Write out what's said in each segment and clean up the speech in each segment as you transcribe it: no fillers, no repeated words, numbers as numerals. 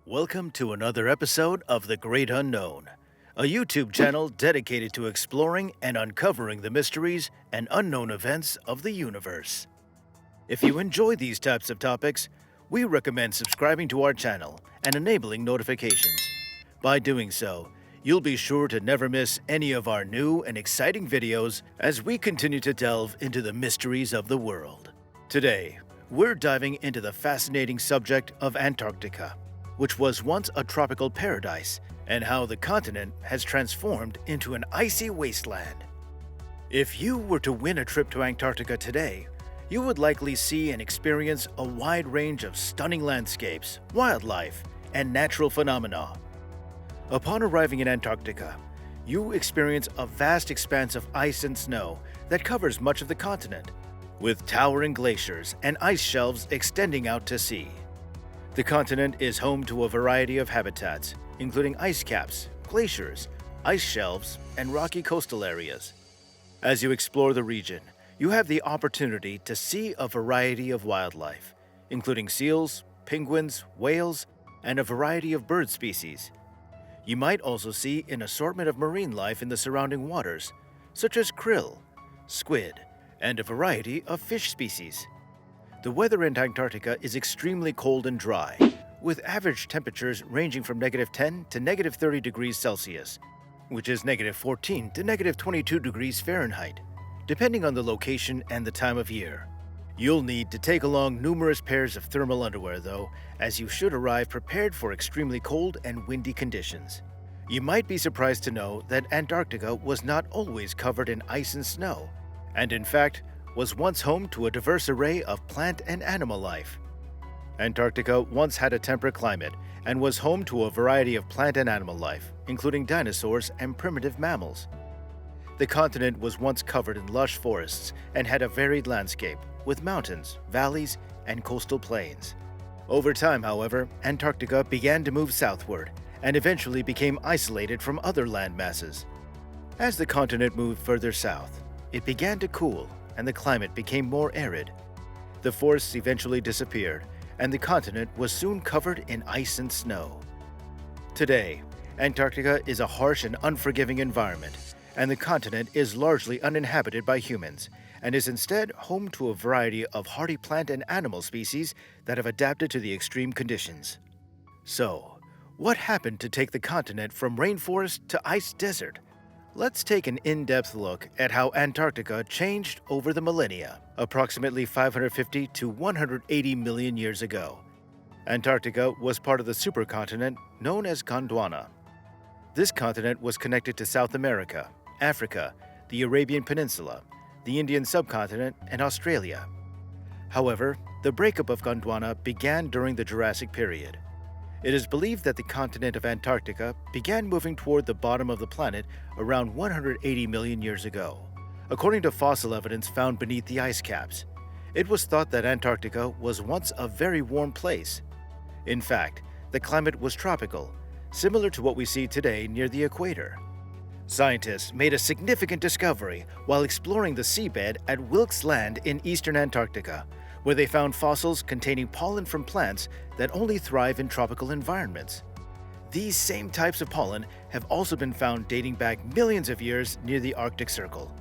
Welcome to another episode of The Great Unknown, a YouTube channel dedicated to exploring and uncovering the mysteries and unknown events of the universe. If you enjoy these types of topics, we recommend subscribing to our channel and enabling notifications. By doing so, you'll be sure to never miss any of our new and exciting videos as we continue to delve into the mysteries of the world. Today, we're diving into the fascinating subject of Antarctica, which was once a tropical paradise, and how the continent has transformed into an icy wasteland. If you were to win a trip to Antarctica today, you would likely see and experience a wide range of stunning landscapes, wildlife, and natural phenomena. Upon arriving in Antarctica, you experience a vast expanse of ice and snow that covers much of the continent, with towering glaciers and ice shelves extending out to sea. The continent is home to a variety of habitats, including ice caps, glaciers, ice shelves, and rocky coastal areas. As you explore the region, you have the opportunity to see a variety of wildlife, including seals, penguins, whales, and a variety of bird species. You might also see an assortment of marine life in the surrounding waters, such as krill, squid, and a variety of fish species. The weather in Antarctica is extremely cold and dry, with average temperatures ranging from -10 to -30 degrees Celsius, which is -14 to -22 degrees Fahrenheit, depending on the location and the time of year. You'll need to take along numerous pairs of thermal underwear, though, as you should arrive prepared for extremely cold and windy conditions. You might be surprised to know that Antarctica was not always covered in ice and snow, and in fact, was once home to a diverse array of plant and animal life. Antarctica once had a temperate climate and was home to a variety of plant and animal life, including dinosaurs and primitive mammals. The continent was once covered in lush forests and had a varied landscape, with mountains, valleys, and coastal plains. Over time, however, Antarctica began to move southward and eventually became isolated from other land masses. As the continent moved further south, it began to cool and the climate became more arid. The forests eventually disappeared and the continent was soon covered in ice and snow. Today, Antarctica is a harsh and unforgiving environment, and the continent is largely uninhabited by humans and is instead home to a variety of hardy plant and animal species that have adapted to the extreme conditions. So, what happened to take the continent from rainforest to ice desert? Let's take an in-depth look at how Antarctica changed over the millennia, approximately 550 to 180 million years ago. Antarctica was part of the supercontinent known as Gondwana. This continent was connected to South America, Africa, the Arabian Peninsula, the Indian subcontinent, and Australia. However, the breakup of Gondwana began during the Jurassic period. It is believed that the continent of Antarctica began moving toward the bottom of the planet around 180 million years ago. According to fossil evidence found beneath the ice caps, it was thought that Antarctica was once a very warm place. In fact, the climate was tropical, similar to what we see today near the equator. Scientists made a significant discovery while exploring the seabed at Wilkes Land in eastern Antarctica, where they found fossils containing pollen from plants that only thrive in tropical environments. These same types of pollen have also been found dating back millions of years near the Arctic Circle.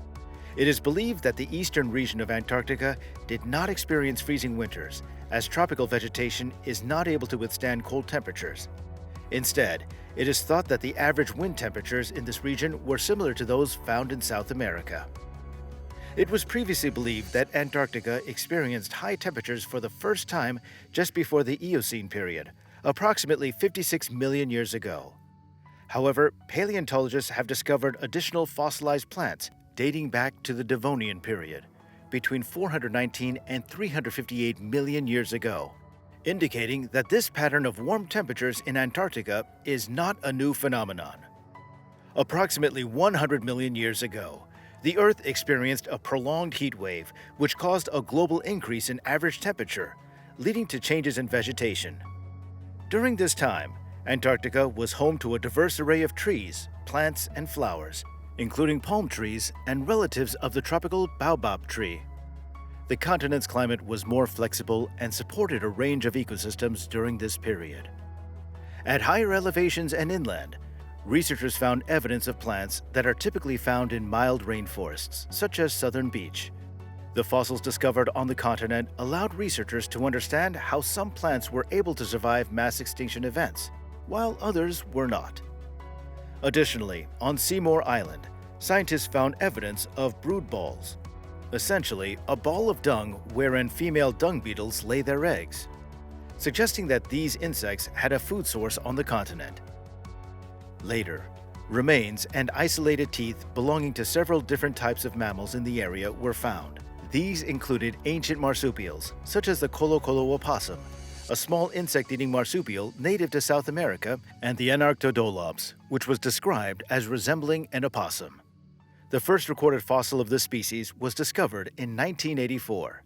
It is believed that the eastern region of Antarctica did not experience freezing winters, as tropical vegetation is not able to withstand cold temperatures. Instead, it is thought that the average wind temperatures in this region were similar to those found in South America. It was previously believed that Antarctica experienced high temperatures for the first time just before the Eocene period, approximately 56 million years ago. However, paleontologists have discovered additional fossilized plants dating back to the Devonian period, between 419 and 358 million years ago, indicating that this pattern of warm temperatures in Antarctica is not a new phenomenon. Approximately 100 million years ago, the Earth experienced a prolonged heat wave which caused a global increase in average temperature, leading to changes in vegetation. During this time, Antarctica was home to a diverse array of trees, plants, and flowers, including palm trees and relatives of the tropical baobab tree. The continent's climate was more flexible and supported a range of ecosystems during this period. At higher elevations and inland, researchers found evidence of plants that are typically found in mild rainforests, such as southern beech. The fossils discovered on the continent allowed researchers to understand how some plants were able to survive mass extinction events, while others were not. Additionally, on Seymour Island, scientists found evidence of brood balls, essentially a ball of dung wherein female dung beetles lay their eggs, suggesting that these insects had a food source on the continent. Later, remains and isolated teeth belonging to several different types of mammals in the area were found. These included ancient marsupials, such as the Colo opossum, a small insect-eating marsupial native to South America, and the Anarctodolops, which was described as resembling an opossum. The first recorded fossil of this species was discovered in 1984.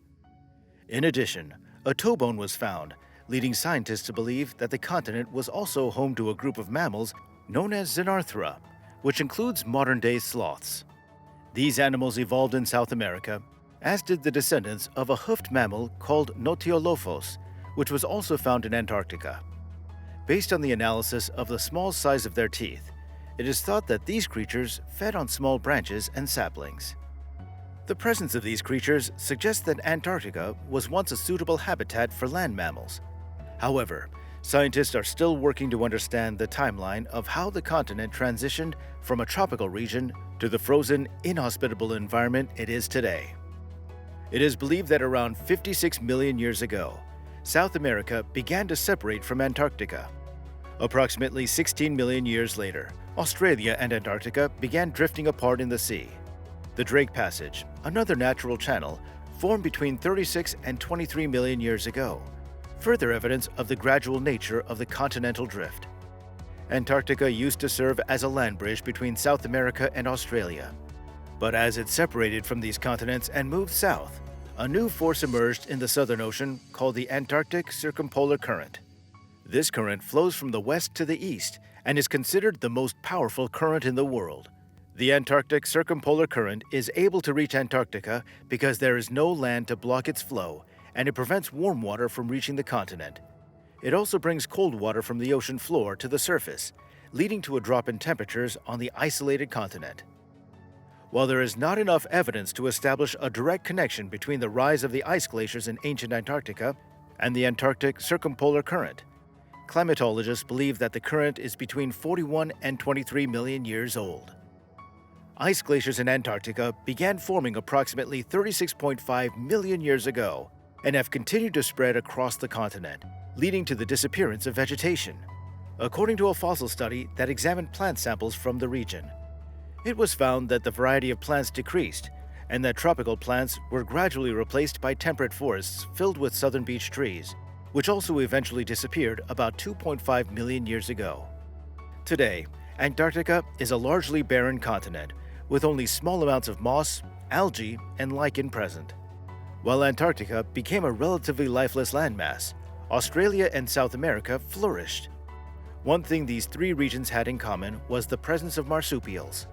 In addition, a toe bone was found, leading scientists to believe that the continent was also home to a group of mammals known as Xenarthra, which includes modern-day sloths. These animals evolved in South America, as did the descendants of a hoofed mammal called Notiolophos, which was also found in Antarctica. Based on the analysis of the small size of their teeth, it is thought that these creatures fed on small branches and saplings. The presence of these creatures suggests that Antarctica was once a suitable habitat for land mammals. However, scientists are still working to understand the timeline of how the continent transitioned from a tropical region to the frozen, inhospitable environment it is today. It is believed that around 56 million years ago, South America began to separate from Antarctica. Approximately 16 million years later, Australia and Antarctica began drifting apart in the sea. The Drake Passage, another natural channel, formed between 36 and 23 million years ago, further evidence of the gradual nature of the continental drift. Antarctica used to serve as a land bridge between South America and Australia. But as it separated from these continents and moved south, a new force emerged in the Southern Ocean called the Antarctic Circumpolar Current. This current flows from the west to the east and is considered the most powerful current in the world. The Antarctic Circumpolar Current is able to reach Antarctica because there is no land to block its flow, and it prevents warm water from reaching the continent. It also brings cold water from the ocean floor to the surface, leading to a drop in temperatures on the isolated continent. While there is not enough evidence to establish a direct connection between the rise of the ice glaciers in ancient Antarctica and the Antarctic Circumpolar Current, climatologists believe that the current is between 41 and 23 million years old. Ice glaciers in Antarctica began forming approximately 36.5 million years ago and have continued to spread across the continent, leading to the disappearance of vegetation. According to a fossil study that examined plant samples from the region, it was found that the variety of plants decreased and that tropical plants were gradually replaced by temperate forests filled with southern beech trees, which also eventually disappeared about 2.5 million years ago. Today, Antarctica is a largely barren continent with only small amounts of moss, algae, and lichen present. While Antarctica became a relatively lifeless landmass, Australia and South America flourished. One thing these three regions had in common was the presence of marsupials.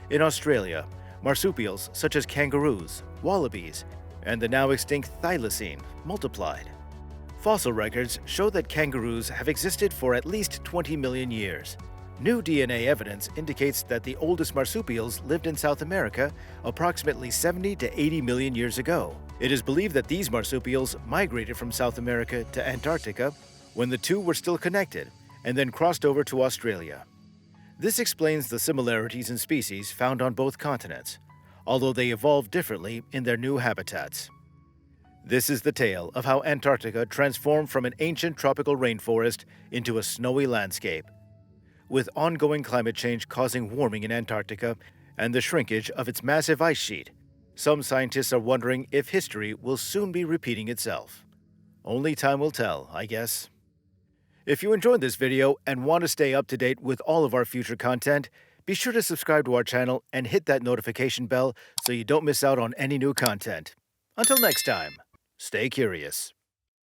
In Australia, marsupials such as kangaroos, wallabies, and the now extinct thylacine multiplied. Fossil records show that kangaroos have existed for at least 20 million years. New DNA evidence indicates that the oldest marsupials lived in South America approximately 70 to 80 million years ago. It is believed that these marsupials migrated from South America to Antarctica when the two were still connected and then crossed over to Australia. This explains the similarities in species found on both continents, although they evolved differently in their new habitats. This is the tale of how Antarctica transformed from an ancient tropical rainforest into a snowy landscape. With ongoing climate change causing warming in Antarctica and the shrinkage of its massive ice sheet, some scientists are wondering if history will soon be repeating itself. Only time will tell, I guess. If you enjoyed this video and want to stay up to date with all of our future content, be sure to subscribe to our channel and hit that notification bell so you don't miss out on any new content. Until next time, stay curious.